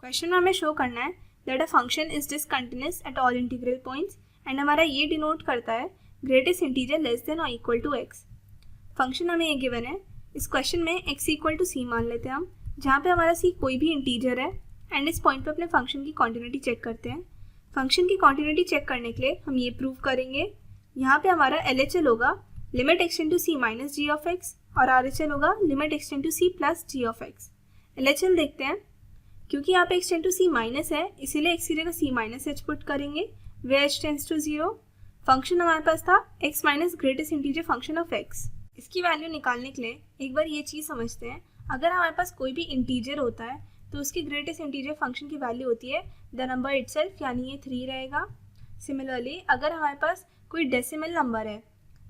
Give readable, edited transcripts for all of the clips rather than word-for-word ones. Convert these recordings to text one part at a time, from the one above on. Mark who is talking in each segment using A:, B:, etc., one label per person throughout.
A: Question में हमें show करना है that a function is discontinuous eight all integral points and हमारा ये डिनोट करता है ग्रेटेस्ट इंटीजर लेस देन और इक्वल टू एक्स। फंक्शन हमें ये गिवन है। इस क्वेश्चन में एक्स इक्वल टू सी मान लेते हैं हम, जहाँ पे हमारा सी कोई भी इंटीजर है एंड इस पॉइंट पे अपने फंक्शन की कॉन्टिन्यूटी चेक करते हैं। फंक्शन की कॉन्टिन्यूटी चेक करने के लिए हम ये प्रूव करेंगे, यहाँ पे हमारा LHL होगा limit extend to C minus G of X और RHL होगा limit extend to C plus G of X. LHL देखते हैं, क्योंकि यहाँ पे X tend to C minus है इसीलिए एक्स की जगह सी माइनस एच पुट करेंगे where H tends to zero. Function हमारे पास था X minus greatest integer function of X. इसकी वैल्यू निकालने के लिए एक बार ये चीज़ समझते हैं, अगर हमारे पास कोई भी इंटीजर होता है तो उसकी ग्रेटेस्ट इंटीजर फंक्शन की वैल्यू होती है द नंबर इटसेल्फ, यानी ये 3 रहेगा। सिमिलरली अगर हमारे पास कोई डेसिमल नंबर है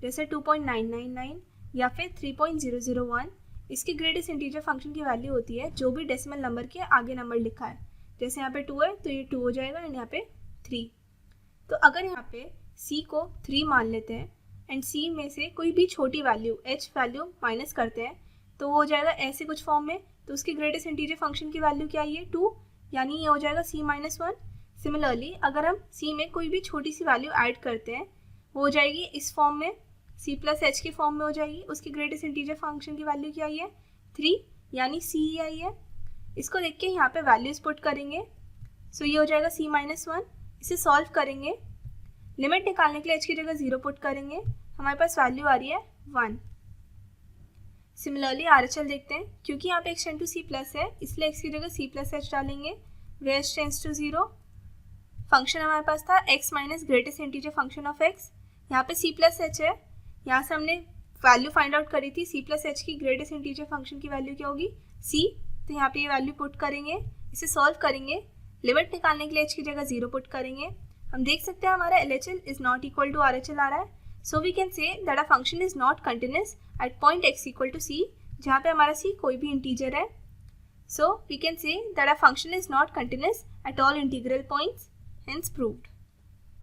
A: जैसे 2.999 या फिर 3.001, इसकी ग्रेटेस्ट इंटीजर फंक्शन की वैल्यू होती है जो भी डेसिमल नंबर के आगे नंबर लिखा है। जैसे यहाँ पे 2 है तो ये 2 हो जाएगा एंड यहाँ पे 3। तो अगर यहाँ पे c को 3 मान लेते हैं एंड c में से कोई भी छोटी वैल्यू h वैल्यू माइनस करते हैं तो वो हो जाएगा ऐसे कुछ फॉर्म में। तो उसकी ग्रेटेस्ट इंटीजर फंक्शन की वैल्यू क्या है 2, यानी ये हो जाएगा c माइनस 1। सिमिलरली अगर हम c में कोई भी छोटी सी वैल्यू ऐड करते हैं वो हो जाएगी इस फॉर्म में, c प्लस एच की फॉर्म में हो जाएगी। उसकी ग्रेटेस्ट इंटीजर फंक्शन की वैल्यू क्या आई है 3, यानी c ही आई है। इसको देख के यहाँ पे वैल्यूज पुट करेंगे, सो ये हो जाएगा c माइनस 1। इसे सॉल्व करेंगे, लिमिट निकालने के लिए h की जगह 0 पुट करेंगे, हमारे पास वैल्यू आ रही है 1। सिमिलरली RHL देखते हैं, क्योंकि यहाँ पे x tend to c plus है इसलिए x की जगह c प्लस एच डालेंगे वे h टेंड्स टू 0। फंक्शन हमारे पास था x minus greatest integer function of x, यहाँ पे c प्लस एच है, यहाँ से हमने वैल्यू फाइंड आउट करी थी c प्लस एच की ग्रेटेस्ट इंटीजर फंक्शन की वैल्यू क्या होगी c। तो यहाँ पे ये वैल्यू पुट करेंगे, इसे सॉल्व करेंगे, लिमिट निकालने के लिए h की जगह 0 पुट करेंगे। हम देख सकते हैं हमारा LHL is not equal to RHL आ रहा है। So we can say that a function is not continuous at point x equal to c, जहाँ पे हमारा c कोई भी इंटीजर है। So we can say that a function is not continuous at all integral points, hence proved.